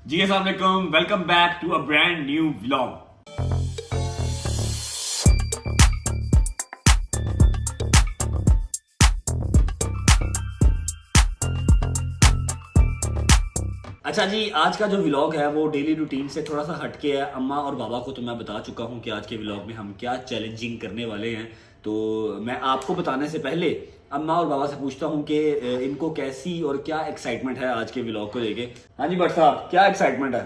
जी अस्सलाम वालेकुम, welcome back to a brand new vlog. अच्छा जी, आज का जो व्लॉग है वो डेली रूटीन से थोड़ा सा हटके है। अम्मा और बाबा को तो मैं बता चुका हूँ कि आज के व्लॉग में हम क्या चैलेंजिंग करने वाले हैं। तो मैं आपको बताने से पहले अम्मा और बाबा से पूछता हूँ कि इनको कैसी और क्या एक्साइटमेंट है आज के व्लॉग को लेके। हाँ जी भट्ट साहब, क्या एक्साइटमेंट है?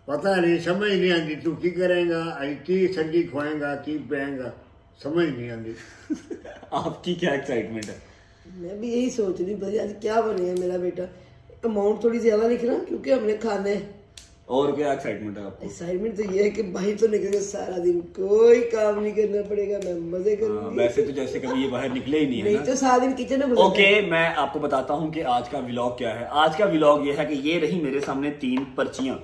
पता नहीं, समझ नहीं आती तू की करेगा, की सब्जी खुआएगा, की पिएगा, समझ नहीं आती। आपकी क्या एक्साइटमेंट है? मैं भी यही सोच रही भाई आज क्या बने मेरा बेटा। अमाउंट थोड़ी ज्यादा लिख रहा क्योंकि हमने खाना है। और क्या एक्साइटमेंट है आपको? एक्साइटमेंट तो ये है कि भाई तो निकले सारा दिन कोई काम नहीं करना पड़ेगा, मैं मजे करूंगी। वैसे तो जैसे कभी ये बाहर निकले ही नहीं है नहीं ना? तो सारा दिन किचन में घुसा ओके, मैं आपको बताता हूँ कि आज का व्लॉग क्या है। आज का व्लॉग ये है कि ये रही मेरे सामने 3 पर्चियां।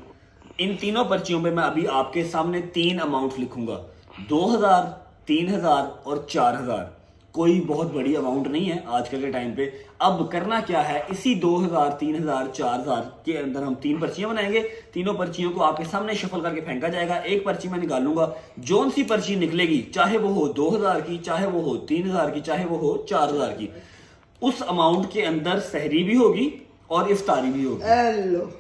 इन तीनों पर्चियों पे मैं अभी आपके सामने 3 अमाउंट लिखूंगा, 2000, 3000 और 4000। कोई बहुत बड़ी अमाउंट नहीं है आजकल के टाइम पे। अब करना क्या है, इसी 2000, 3000, 4000 के अंदर हम 3 पर्चियां बनाएंगे। तीनों पर्चियों को आपके सामने शफल करके फेंका जाएगा। एक पर्ची मैं निकालूंगा, जोन सी पर्ची निकलेगी, चाहे वो हो 2000 की, चाहे वो हो 3000 की, चाहे वो हो 4000 की, उस अमाउंट के अंदर सहरी भी होगी और इफ्तारी भी होगी। हेलो,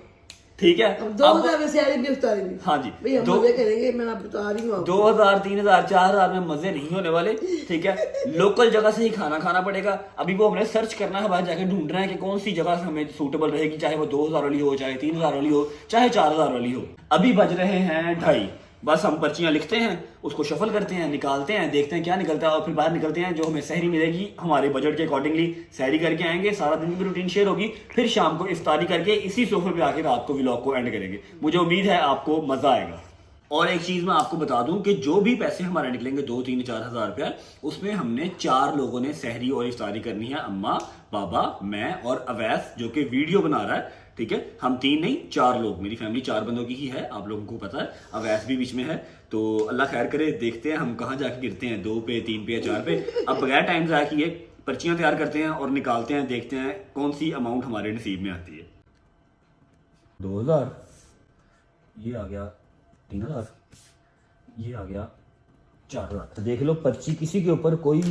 ठीक है? अब 2000 में सारी भी उतारी भी। हाँ जी, भाई हम मजे करेंगे, मैं आप बता रही हूँ। 2000, 3000, 4000 में मजे नहीं होने वाले। ठीक है, लोकल जगह से ही खाना खाना पड़ेगा। अभी वो हमने सर्च करना है, बाहर जाके ढूंढना है कि कौन सी जगह हमें सूटेबल रहेगी, चाहे वो 2000 वाली हो, चाहे 3000 वाली हो, चाहे 4000 वाली हो। अभी बज रहे हैं 2:30। बस हम पर्चियां लिखते हैं, उसको शफल करते हैं, निकालते हैं, देखते हैं क्या निकलता है और फिर बाहर निकलते हैं। जो हमें सहरी मिलेगी हमारे बजट के अकॉर्डिंगली सहरी करके आएंगे। सारा दिन की रूटीन शेयर होगी, फिर शाम को इफ्तारी करके इसी सोफे पे आके रात को व्लॉग को एंड करेंगे। मुझे उम्मीद है आपको मजा आएगा। और एक चीज मैं आपको बता दूं कि जो भी पैसे हमारे निकलेंगे 2, 3, 4,000 रुपया, उसमें हमने 4 लोगों ने सहरी और इफ्तारी करनी है। अम्मा, बाबा, मैं और अवैस जो कि वीडियो बना रहा है। ठीक है, हम 3 नहीं 4 लोग, मेरी फैमिली 4 बंदों की ही है, आप लोगों को पता है। अवैस भी बीच में है। तो अल्लाह खैर करे, देखते हैं हम कहाँ जाके गिरते हैं, 2 पे, 3 पे या 4 पे। अब बगैर टाइम ज़ाया किए पर्चियां तैयार करते हैं और निकालते हैं, देखते हैं कौन सी अमाउंट हमारे नसीब में आती है। 2000, ये आ गया 3000, ये आ गया 4000। तो देख लो, पर्ची किसी के ऊपर कोई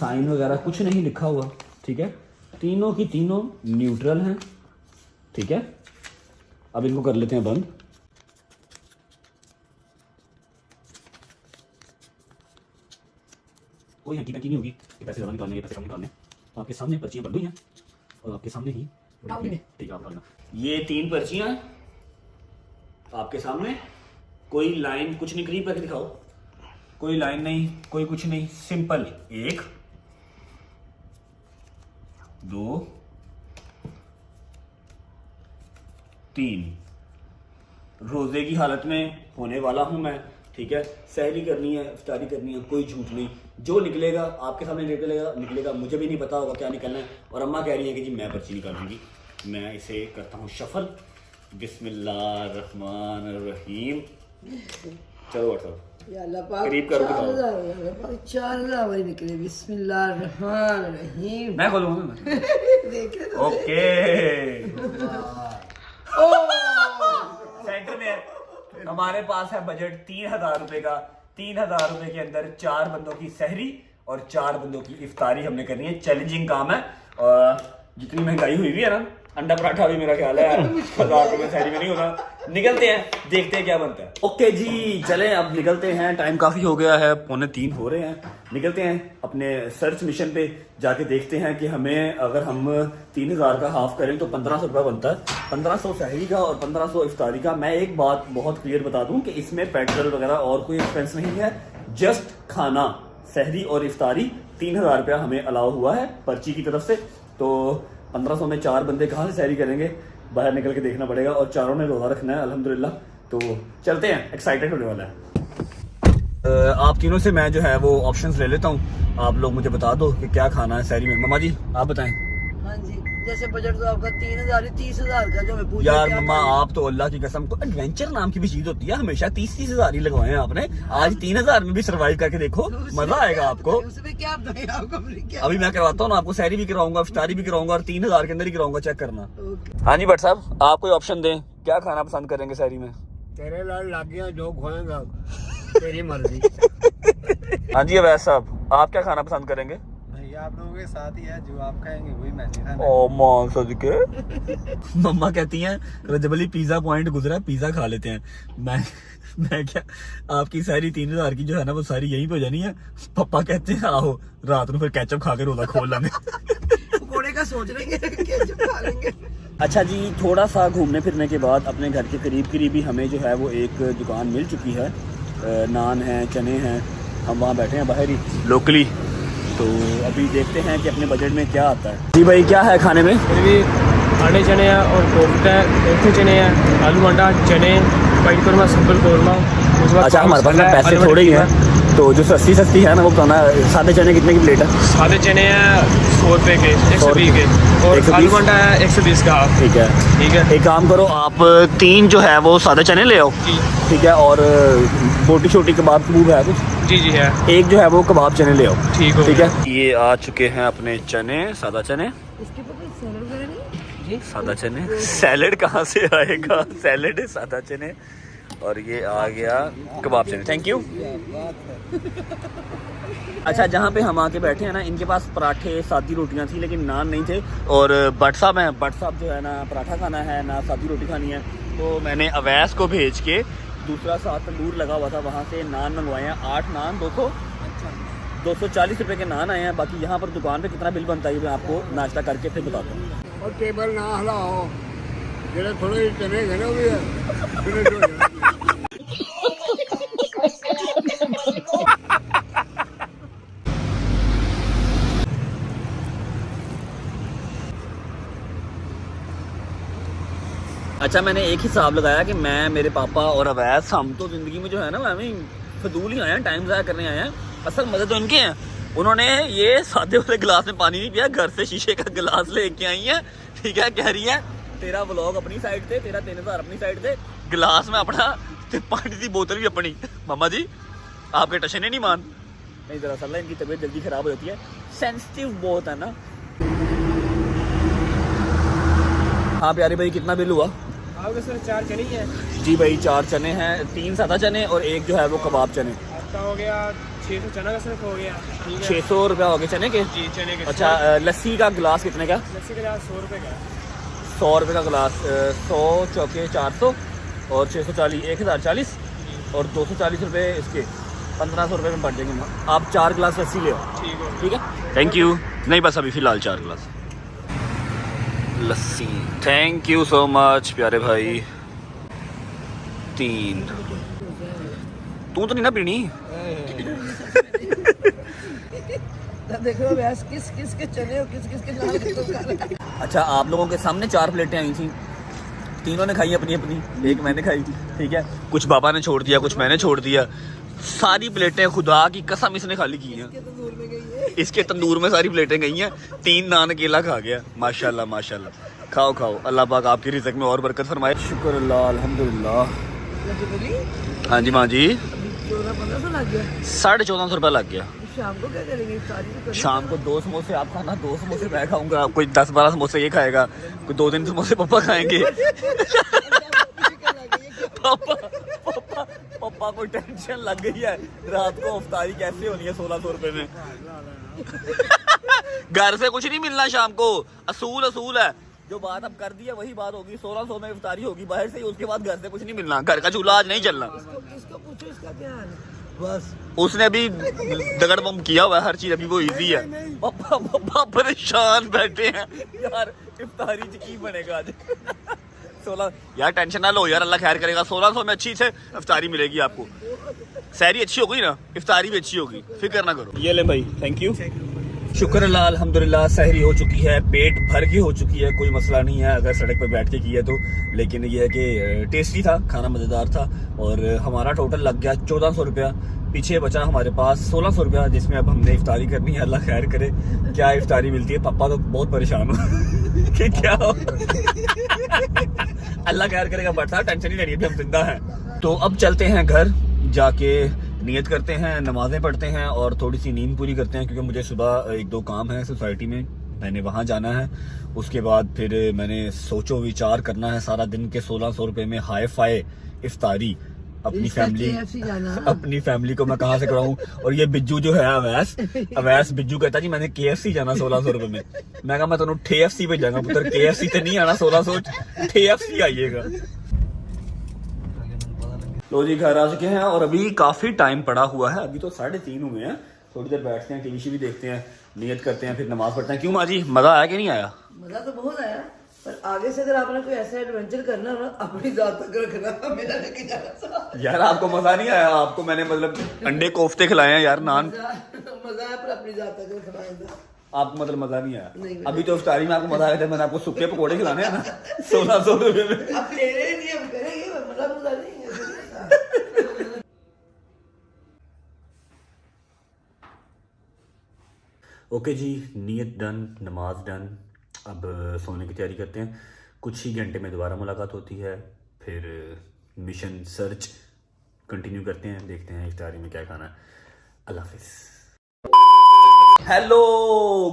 साइन वगैरह कुछ नहीं लिखा हुआ। ठीक है, तीनों की तीनों न्यूट्रल हैं। ठीक है, अब इनको कर लेते हैं बंद। कोई हड्डी नहीं होगी कि पैसे ज़्यादा निकालने, पैसे कम निकालने। आपके सामने पर्चियां बंद हुई हैं और आपके सामने ही ठीक है, आप डालना। ये 3 पर्चियां आपके सामने, कोई लाइन कुछ नहीं, करीब करके दिखाओ। कोई लाइन नहीं, कोई कुछ नहीं, सिंपल। 1, 2, 3। रोजे की हालत में होने वाला हूं मैं। ठीक है, सहरी करनी है, इफ्तारी करनी है, कोई झूठ नहीं। जो निकलेगा आपके सामने निकलेगा। मुझे भी नहीं पता होगा क्या निकलना है। और अम्मा कह रही है कि जी मैं पर्ची निकालूंगी। मैं इसे करता हूँ शफल। बिस्मिल्लाहिर्रहमानिर्रहीम। चलो बताओ, करीब करो, 4000 वाली निकले। बिस्मिल्लाहिर्रहमानिर्रहीम। मैं खोलूंगा। देख रहे ओके, सेंटर में है। हमारे पास है बजट 3000 रुपए का। 3000 रुपए के अंदर 4 बंदों की सहरी और 4 बंदों की इफ्तारी हमने करनी है। चैलेंजिंग काम है। और जितनी महंगाई हुई भी है ना, अंडा पराठा भी मेरा ख्याल है 1000 रुपए सहरी में नहीं होगा। निकलते हैं, देखते हैं क्या बनता है। ओके जी, चलें अब निकलते हैं। टाइम काफी हो गया है, 2:45 हो रहे हैं। निकलते हैं अपने सर्च मिशन पे, जाके देखते हैं कि हमें अगर हम 3000 का हाफ करें तो 1500 रुपया बनता है। 1500 सहरी का और 1500 इफ्तारी का। मैं एक बात बहुत क्लियर बता दूं कि इसमें पेट्रोल वगैरह और कोई एक्सपेंस नहीं है। जस्ट खाना, सहरी और इफ्तारी 3000 रुपया हमें अलाउ हुआ है पर्ची की तरफ से। तो 1500 में 4 बंदे कहाँ से सहरी करेंगे, बाहर निकल के देखना पड़ेगा। और 4 ने रोजा रखना है अल्हम्दुलिल्लाह। तो चलते हैं, एक्साइटेड होने वाला है। आप तीनों से मैं जो है वो ऑप्शंस ले लेता हूँ। आप लोग मुझे बता दो कि क्या खाना है सहरी में। मम्मा जी आप बताएं। हाँ जी, जैसे बजट तो आपका 3,000 30,000 का जो मैं पूछ यार मम्मा आप तो अल्लाह की कसम, तो एडवेंचर नाम की भी चीज होती है, हमेशा 30-30 हजार ही लगवाए हैं आपने, आज 3,000 में भी सर्वाइव करके देखो, मजा आएगा आपको। उसमें क्या बताएं आपको, क्या अभी मैं करवाता हूँ ना आपको, सैरी भी कराऊंगा, इफ्तारी भी कराऊंगा और 3,000 के अंदर ही कराऊंगा, चेक करना। ओके। हाँ जी भट्ट साहब, आप कोई ऑप्शन दें, क्या खाना पसंद करेंगे सैरी में? तेरे लाल लाग गया, जो खोएगा तेरी मर्जी। हाँ जी अवैस साहब, आप क्या खाना पसंद करेंगे? भैया आप लोगों के साथ ही है, जो आप कहेंगे वही मैं खाना। ओ मां सदके। मम्मा कहती हैं रजब अली पिज्जा पॉइंट गुजरा, पिज्जा खा लेते हैं। मैं क्या, आपकी सारी 3,000 की जो है ना वो सारी यहीं पे हो जानी है। पापा कहते हैं आओ रात में फिर केचप खा के रोजा खोल लेंगे। पकोड़े का सोच लेंगे, केचप खा लेंगे। अच्छा जी, थोड़ा सा घूमने फिरने के बाद अपने घर के करीब ही हमें जो है वो एक दुकान मिल चुकी है, नान है, चने हैं, हम वहाँ बैठे हैं बाहर ही लोकली। तो अभी देखते हैं कि अपने बजट में क्या आता है। जी भाई, क्या है खाने में? फिर भी आटे चने हैं और कोफ्ता है, कोफ्ते चने हैं, आलू अंडा, चने, वाइट कौरमा, सिंपल कौरमा। उसके बाद अच्छा, हमारे पास ना पैसे थोड़े ही हैं, तो जो सस्ती है ना वो बताना। सादे चने कितने की प्लेट है? सादे चने हैं 100 रुपये के, 120 के, और 120 आलू अंडा है 120 का हाफ। ठीक है, ठीक है। एक काम करो आप 3 जो है वो सादे चने ले आओ, जी ठीक है, और बोटी छोटी कबाब कबूब है कुछ, जी जी है, एक जो है वो कबाब चने ले आओ। ठीक हो ठीक गया। है, ये आ चुके हैं अपने चने, सादा चने, इसके ऊपर सैलड वगैरह नहीं? सादा चने। सैलेड कहाँ से आएगा, सैलेड है सादा चने, और ये आ गया कबाब चने। Thank you. अच्छा, जहाँ पे हम आके बैठे हैं ना, इनके पास पराठे सादी रोटियाँ थी लेकिन नान नहीं थे, और भट्ट साहब हैं, भट्ट साहब जो है ना पराठा खाना है ना सादी रोटी खानी है, तो मैंने अवैस को भेज के दूसरा साथ तंदूर लगा हुआ था वहाँ से नान मंगवाए हैं। 8 नान 240 रुपये के नान आए हैं। बाकी यहाँ पर दुकान पे कितना बिल बनता है मैं आपको नाश्ता करके फिर बताता हूँ। और टेबल ना हिलाओ, जेरे थोड़े चने घने हुए हैं, फिनिश हो जाएंगे। अच्छा, मैंने एक हिसाब लगाया कि मैं, मेरे पापा और अवैस, हम तो ज़िंदगी में जो है ना हमें फजूल ही आए हैं, टाइम ज़ाया करने आए हैं, असल मज़े तो इनके हैं। उन्होंने ये सादे वाले गिलास में पानी नहीं पिया, घर से शीशे का गिलास लेके आई है। ठीक है, कह रही है तेरा व्लॉग अपनी साइड से, तेरा 3,000 अपनी साइड से, गिलास में अपना, पानी की बोतल भी अपनी। मामा जी आपके टशन नहीं मान। नहीं, दरअसल इनकी तबीयत जल्दी ख़राब हो जाती है, सेंसिटिव बहुत है ना। हाँ प्यारे भाई, कितना बिल हुआ? आपके सर 4 चने ही हैं। जी भाई, 4 चने हैं, 3 सादा चने और एक जो है वो कबाब चने। आपका हो गया 600 चना का सिर्फ हो गया। ठीक है, 600 रुपया हो गए चने के। जी चने के। अच्छा, लस्सी का गिलास कितने का? लस्सी का गिलास 100 रुपये का। 100 रुपये का गिलास, 100 चौके 400 और 640 1040 और 240 रुपये इसके, 1500 रुपये में बढ़ जाएंगे। आप 4 गिलास लस्सी ले आओ। ठीक है, ठीक है, थैंक यू। नहीं बस अभी फ़िलहाल 4 गिलास लस्सी। थैंक यू सो मच प्यारे भाई। 3 तू तो नहीं ना पीनी? देख रहे हो व्यास किस किस के चने और किस किस के नान के तो खा रहा है। अच्छा, आप लोगों के सामने 4 प्लेटें आई थी, तीनों ने खाई अपनी अपनी, एक मैंने खाई। ठीक है, कुछ बाबा ने छोड़ दिया, कुछ मैंने छोड़ दिया। सारी प्लेटें खुदा की कसम इसने खाली की हैं। तंदूर में गई है। इसके तंदूर में सारी प्लेटें गई हैं। 3 नान अकेला खा गया। माशाल्लाह माशाल्लाह। खाओ खाओ, अल्लाह पाक आपकी रिज़्क़ में और बरकत फरमाए। शुक्र अल्लाह, अल्हम्दुलिल्लाह। हाँ जी माँ जी, 1400-1500 लग गया। 1450 रुपया लग गया। शाम को क्या करेंगे, इफ्तारी तो करनी शाम को 2 समोसे आप खाना, 2 समोसे मैं खाऊंगा, कोई 10-12 समोसे ये खाएगा, कोई 2-3 समोसे पापा खाएंगे। पापा पापा पापा को टेंशन लग गई है, रात को इफ्तारी कैसे होनी है 1600 रुपए में। घर से कुछ नहीं मिलना शाम को, असूल है। जो बात अब कर दी है वही बात होगी, 1600 में इफ्तारी होगी बाहर से ही, उसके बाद घर से कुछ नहीं मिलना, घर का चूल्हा आज नहीं चलना। इसको पूछो इसका क्या हाल है। बस उसने अभी दगड़ बम किया हुआ है, हर चीज अभी वो इजी है। पापा पापा परेशान बैठे हैं यार, इफ्तारी की बनेगा आज। 16 यार टेंशन ना लो यार, अल्लाह खैर करेगा। 1600 में अच्छी से इफ्तारी मिलेगी आपको। सहरी अच्छी हो गई ना, इफ्तारी भी अच्छी होगी, फिक्र ना करो। ये ले भाई, थैंक यू। शुक्र अल्लाह, अल्हम्दुलिल्लाह, सहरी हो चुकी है, पेट भर के हो चुकी है, कोई मसला नहीं है अगर सड़क पर बैठ के की है तो। लेकिन ये है कि टेस्टी था खाना, मज़ेदार था, और हमारा टोटल लग गया 1400 रुपया। पीछे बचा हमारे पास 1600 रुपया, जिसमें अब हमने इफ्तारी करनी है। अल्लाह खैर करे क्या इफ्तारी मिलती है। पापा तो बहुत परेशान हो कि क्या हो। अल्लाह खैर करेगा, बट टेंशन नहीं लेनी, अभी हम जिंदा हैं। तो अब चलते हैं घर, जाके नियत करते हैं, नमाजें पढ़ते हैं और थोड़ी सी नींद पूरी करते हैं, क्योंकि मुझे सुबह 1-2 काम है सोसाइटी में, मैंने वहाँ जाना है। उसके बाद फिर मैंने सोचो विचार करना है सारा दिन के 1600 रुपये में हाई फाई इफ्तारी अपनी फैमिली को मैं कहाँ से कराऊं। और ये बिज्जू जो है अवैस बिज्जू कहता जी मैंने KFC जाना 1600 रुपये में। मैं कहा मैं तुम्हें TFC पे जाऊंगा पुत्र, KFC तो नहीं आना 1600, TFC आइएगा। लो जी घर आ चुके हैं और अभी काफी टाइम पड़ा हुआ है, अभी तो 3:30 हुए हैं। थोड़ी देर बैठते हैं, टीवी भी देखते हैं, नियत करते हैं, फिर नमाज पढ़ते हैं। क्यों माँ जी, मजा आया कि नहीं आया? मजा तो बहुत आया, पर आगे से अगर आपने कोई ऐसा एडवेंचर करना हो ना, अपनी जात तक रखना, मेरा लेके जाना। यार आपको मजा नहीं आया? आपको मैंने मतलब अंडे कोफ्ते खिलाए हैं यार, नान। मजा है पर अपनी जात तक रखना। आपको मतलब मजा नहीं आया? नहीं, अभी तो इफ्तारी में आपको मजा आया था, मैंने आपको सूखे पकौड़े खिलाने हैं ना 1600 रुपये में। अब तेरे लिए हम करेंगे, मजा नहीं है। ओके जी, नियत डन, नमाज डन। अब सोने की तैयारी करते हैं। कुछ ही घंटे में दोबारा मुलाकात होती है, फिर मिशन सर्च कंटिन्यू करते हैं, देखते हैं इफ्तारी में क्या खाना है। अल्लाह हाफिज़। Hello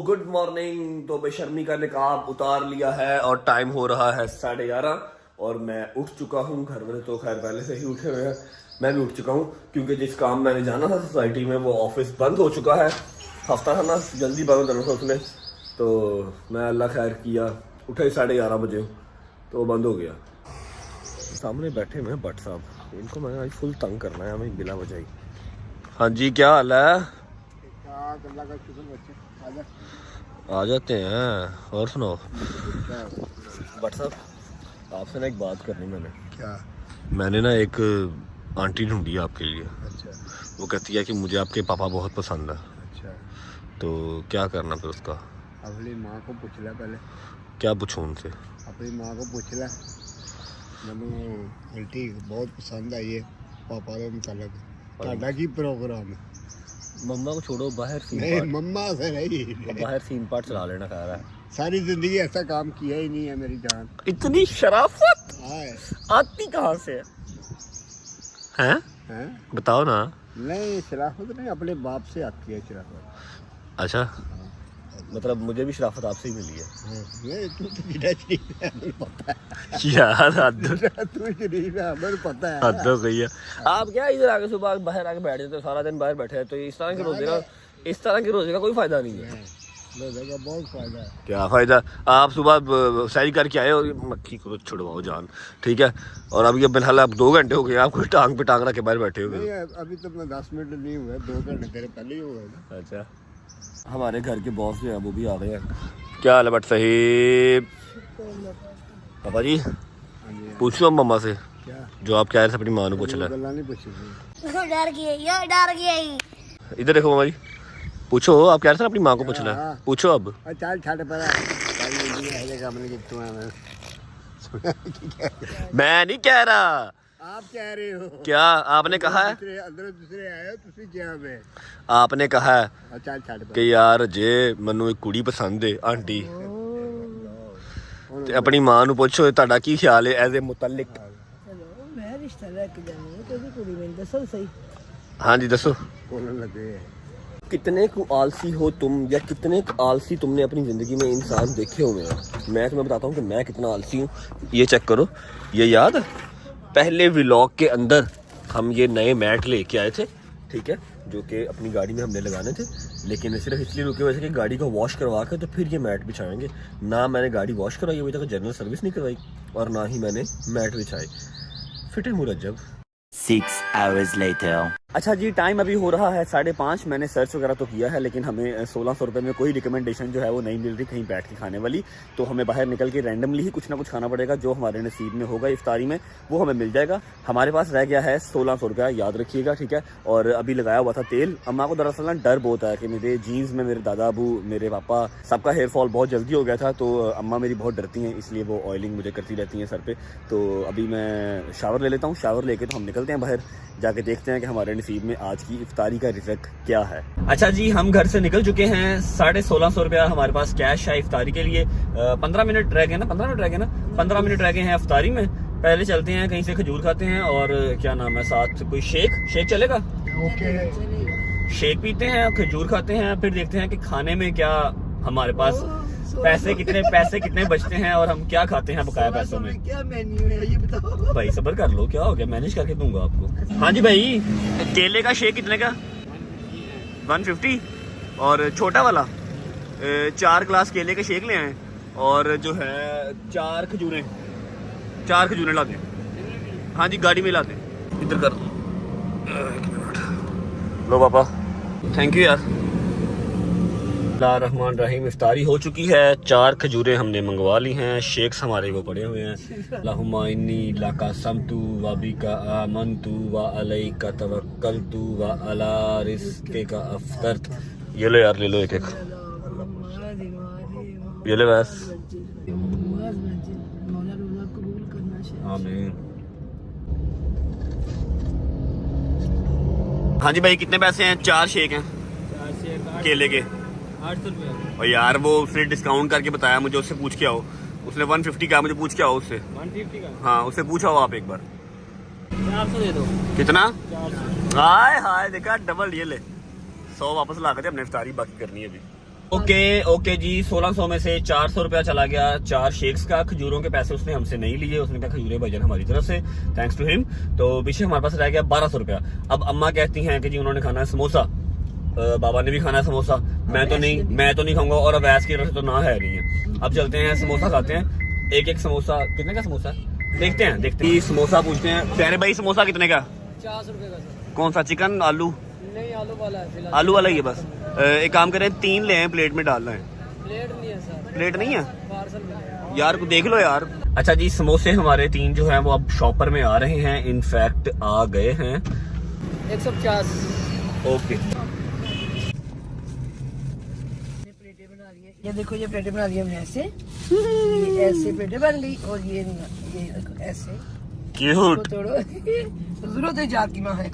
good morning. तो बेशर्मी का निकाब उतार लिया है और टाइम हो रहा है 11:30 और मैं उठ चुका हूँ। घर वाले तो खैर पहले से ही उठे हुए हैं, मैं भी उठ चुका हूँ, क्योंकि जिस काम मैंने जाना था सोसाइटी में वो ऑफिस बंद हो चुका है। हफ्ता था ना, जल्दी बंद होना था उसमें, तो मैं अल्लाह खैर किया, उठे 11:30 बजे तो बंद हो गया। सामने बैठे हुए हैं भट्ट साहब, इनको मैं आज फुल तंग करना है हमें बिला वजह ही। हाँ जी, क्या हाल है? आ जाते हैं। और सुनाओ भट्ट साहब, आपसे ना एक बात करनी मैंने। क्या? मैंने ना एक आंटी ढूंढी है आपके लिए। अच्छा वो कहती है कि मुझे आपके पापा बहुत पसंद है, अच्छा, तो क्या करना फिर उसका? अपनी माँ को पूछ ले पहले। क्या पूछूं उनसे? अपनी माँ को पूछ ले, मैंने उल्टी बहुत पसंद आई है पापा के मुतालिक। ਤੁਹਾਡਾ ਕੀ प्रोग्राम है? मम्मा को छोड़ो, बाहर नहीं मम्मा से नहीं, बाहर सीन पार्ट चला लेना खा रहा है। सारी जिंदगी ऐसा काम किया ही नहीं है मेरी जान। इतनी शराफत हाय आती कहाँ से है? हैं? बताओ ना। नहीं शराफत नहीं, अपने बाप से आती है शराफत। अच्छा, मतलब मुझे भी शराफत आपसे ही मिली है। नहीं तू तो बिना शरीफ है, हमें पता है यार हद तू शरीफ है, हमें पता है। हद हो गई है। आप क्या इधर आके सुबह बाहर आके बैठ जाते हो, सारा दिन बाहर बैठे हैं, तो इस तरह के रोजे का कोई फायदा नहीं है। रोजे का बहुत फायदा है। क्या फायदा? आप सुबह सैरी करके आए और मक्खी को छुड़वाओ जान, ठीक है। और अब ये फिलहाल आप 2 घंटे हो गए, आप कोई टांग पे टांग रख के बाहर बैठे हो गए। अभी तो मैं 10 मिनट नहीं हुए, 2 घंटे तेरे पहले ही हो गए ना। अच्छा, हमारे घर के बॉस जो है वो भी आ गए हैं। क्या हाल है भट्ट साहिब? पापा जी पूछो अब मम्मा से, क्या जो आप कह रहे थे अपनी माँ को पूछ ले। गल्ला नहीं पूछी डर गया इधर देखो मम्मा जी, पूछो, आप कह रहे थे ना अपनी माँ को पूछ ले, पूछो अब। चल छड़ पर काम नहीं कितु है। मैं नहीं कह रहा, आप कह रहे हो। क्या आपने कहा है? दूसरे आए हो तुसी क्या में? आपने कहा है चल छड़ पर कि यार जे ਮੈਨੂੰ ਇੱਕ ਕੁੜੀ ਪਸੰਦ ਹੈ ਆਂਟੀ, ਤੇ ਆਪਣੀ ਮਾਂ ਨੂੰ ਪੁੱਛੋ ਤੁਹਾਡਾ ਕੀ ਖਿਆਲ ਹੈ ਐਜ਼ ਅ ਮੁਤਲਕ। ਚਲੋ ਮੈਂ ਰਿਸ਼ਤਾ ਲੈ ਕੇ ਜਾਣੀ ਹੈ, ਕੋਈ ਕੁੜੀ ਮੈਨੂੰ ਦੱਸੋ ਸਹੀ। ਹਾਂਜੀ ਦੱਸੋ। बोलने लगे कितने को आलसी हो तुम, या कितने आलसी तुमने अपनी ज़िंदगी में इंसान देखे हुए हैं? मैं तुम्हें बताता हूँ कि मैं कितना आलसी हूँ। ये चेक करो, ये याद है पहले व्लॉग के अंदर हम ये नए मैट लेके आए थे, ठीक है, जो कि अपनी गाड़ी में हमने लगाने थे, लेकिन सिर्फ इसलिए रुके हुए थे कि गाड़ी को वॉश करवा कर तो फिर ये मैट बिछाएंगे। ना मैंने गाड़ी वॉश करवाई अभी तक, जनरल सर्विस नहीं करवाई, और ना ही मैंने मैट बिछाए। फिटे मुरज्जब। 6 hours later. अच्छा जी, टाइम अभी हो रहा है 5:30। मैंने सर्च वगैरह तो किया है, लेकिन हमें 1600 रुपये में कोई रिकमेंडेशन जो है वो नहीं मिल रही कहीं बैठ के खाने वाली, तो हमें बाहर निकल के रैंडमली ही कुछ ना कुछ खाना पड़ेगा। जो हमारे नसीब में होगा इफ्तारी में वो हमें मिल जाएगा। हमारे पास रह गया है 1600 रुपया, याद रखिएगा, ठीक है। और अभी लगाया हुआ था तेल। अम्मा को दरअसल ना डर बहुत है कि मेरे जीन्स में मेरे दादा अबू, मेरे पापा, सबका हेयर फॉल बहुत जल्दी हो गया था, तो अम्मा मेरी बहुत डरती हैं, इसलिए वो ऑयलिंग मुझे करती रहती हैं सर पे। तो अभी मैं शावर ले लेता हूँ, शावर लेके तो हम निकलते हैं बाहर, जाके देखते हैं कि हमारे नसीब में आज की इफ्तारी का रिजल्ट क्या है। अच्छा जी, हम घर से निकल चुके हैं। 1650 रुपया हमारे पास कैश है इफ्तारी के लिए। 15 मिनट रह गए ना 15 मिनट रह गए हैं इफ्तारी में। पहले चलते हैं कहीं से खजूर खाते हैं और क्या नाम है, साथ कोई शेक चलेगा। शेक पीते हैं, खजूर खाते हैं, फिर देखते हैं कि खाने में क्या हमारे पास पैसे कितने बचते हैं और हम क्या खाते हैं बकाया पैसों में। क्या मेन्यू है ये बताओ। भाई सब्र कर लो, क्या हो गया, मैनेज करके दूंगा आपको। हाँ जी भाई, केले का शेक कितने का? 150। और छोटा वाला 4 ग्लास केले के शेक ले आए और जो है 4 खजूरें ला दें। हाँ जी, गाड़ी में ला दें। इधर कर लो पापा, थैंक यू यार। रहमान रहीम, इफ्तारी हो चुकी है। 4 खजूरें हमने मंगवा ली हैं, शेक्स हमारे वो पड़े हुए हैं। लाहुम्मा इन्नी लाका समतु व बिका आमनतु व अलैका तवक्कलतु व अला रिज़्क़िका अफ़तरत। ये लो यार, ले लो एक ये ले बस। आमीन। हाँ जी भाई, कितने पैसे हैं? 4 शेक हैं केले के 800 रुपये। और यार वो उसने डिस्काउंट करके बताया मुझे, उससे पूछ के आओ। उसने 150 का, मुझे पूछ के आओ उससे। 150 का? हाँ, उससे पूछा हो आप एक बार। 400 दे दो। कितना? 400। हाय देखा, डबल। ये ले 100 वापस ला कर अपने इफ्तारी बाकी करनी है अभी। ओके जी, 1600 में से 400 रुपया चला गया 4 शेक्स का। खजूरों के पैसे उसने हमसे नहीं लिए, उसने कहा खजूरें भजन हमारी तरफ से, थैंक्स टू हिम। तो पीछे हमारे पास रह गया 1200 रुपया। अब अम्मा कहती हैं कि जी उन्होंने खाना है समोसा, बाबा ने भी खाना है समोसा, मैं तो नहीं खाऊंगा और अवैस की तरफ से तो ना है नहीं है। अब चलते हैं समोसा खाते हैं। एक समोसा कितने का समोसा है देखते हैं। समोसा पूछते हैं। प्यारे भाई, समोसा कितने का? 50 रुपये का सर। कौन सा, चिकन आलू? नहीं, आलू वाला है। आलू वाला ही है बस। एक काम करें, 3 ले आए, प्लेट में डालना है। प्लेट नहीं है सर। प्लेट नहीं है पार्सल मिलेगा यार, को देख लो यार। अच्छा जी, समोसे हमारे 3 जो हैं वो अब शॉपर में आ रहे हैं, इनफैक्ट आ गए हैं। 150। ओके, ये देखो, ये प्लेटें बना दी हमने ऐसे। ये ऐसे प्लेटें बन गई और ये देखो ऐसे। क्यूट। तोड़ो जरूरत है जाकी माँ है।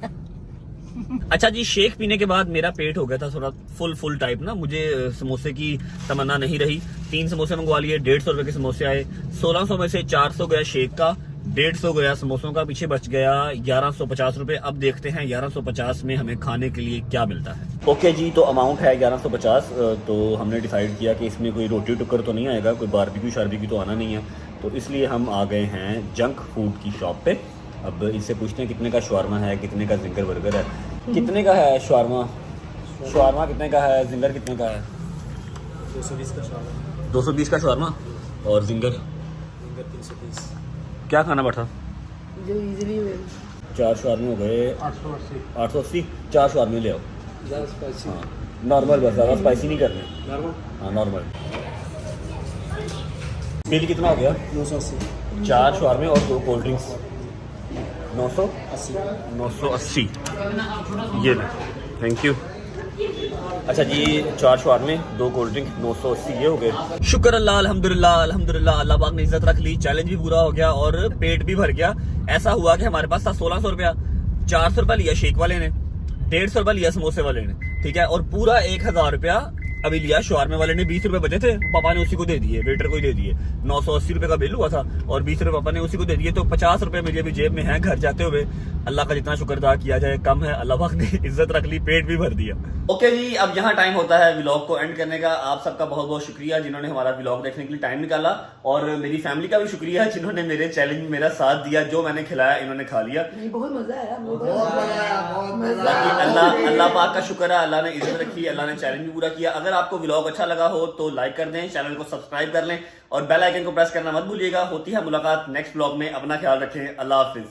अच्छा जी, शेक पीने के बाद मेरा पेट हो गया था थोड़ा फुल टाइप ना, मुझे समोसे की तमन्ना नहीं रही। 3 समोसे मंगवा लिए, 150 रुपए के समोसे आए। 1600 में से 400 गया शेक का, 150 गया समोसों का, पीछे बच गया 1150 रुपए। अब देखते हैं 1150 में हमें खाने के लिए क्या मिलता है। ओके जी, तो अमाउंट है 1150। तो हमने डिसाइड किया कि इसमें कोई रोटी टुक्कर तो नहीं आएगा, कोई बारबेक्यू शारबेक्यू तो आना नहीं है। तो इसलिए हम आ गए हैं जंक फूड की शॉप पे। अब इससे पूछते हैं कितने का शवारमा है, कितने का जिंगर बर्गर है, कितने का है शवारमा कितने का है, जिंगर कितने का है? 220 का शवारमा। 220 का शवारमा और जिंगर 330। क्या खाना पड़ता? जो इजीली 4 शवारमे हो गए 880। 4 शवारमे ले आओ। ज़्यादा स्पाइसी। हाँ, नॉर्मल बस, ज़्यादा स्पाइसी नहीं करने। हाँ, नॉर्मल। बिल कितना हो गया? 980। 4 शवारमे और 2 कोल्ड ड्रिंक्स 980। ये थैंक यू। अच्छा जी, 4 शवारमे 2 कोल्ड ड्रिंक 980 ये हो गए। शुक्र अल्लाह, अल्हम्दुलिल्लाह अल्लाह पाक ने इज्जत रख ली, चैलेंज भी पूरा हो गया और पेट भी भर गया। ऐसा हुआ कि हमारे पास था 1600 रुपया। 400 रुपया लिया शेक वाले ने, 150 रुपया लिया समोसे वाले ने, ठीक है, और पूरा 1000 रुपया अभी लिया शवारमे वाले ने। 20 रुपए बचे थे, पापा ने उसी को दे दिए, वेटर को ही दे दिए। 980 रुपए का बिल हुआ था और 20 रुपए पापा ने उसी को दे दिए। तो 50 रुपए मेरी अभी जेब में है घर जाते हुए। अल्लाह का जितना शुक्र अदा किया जाए कम है। अल्लाह पाक ने इज्जत रख ली, पेट भी भर दिया। ओके जी, अब यहाँ टाइम होता है व्लॉग को एंड करने का। आप सबका बहुत बहुत शुक्रिया जिन्होंने हमारा व्लॉग देखने के लिए टाइम निकाला, और मेरी फैमिली का भी शुक्रिया है जिन्होंने मेरे चैलेंज में मेरा साथ दिया। जो मैंने खिलाया इन्होंने खा लिया। बहुत मजा आया, बाकी अल्लाह पाक का शुक्र है, अल्लाह ने इज्जत रखी, अल्लाह ने चैलेंज भी पूरा किया। अगर आपको व्लॉग अच्छा लगा हो तो लाइक कर दें, चैनल को सब्सक्राइब कर लें और बेल आइकन को प्रेस करना मत भूलिएगा। होती है मुलाकात नेक्स्ट व्लॉग में। अपना ख्याल रखें। अल्लाह हाफिज।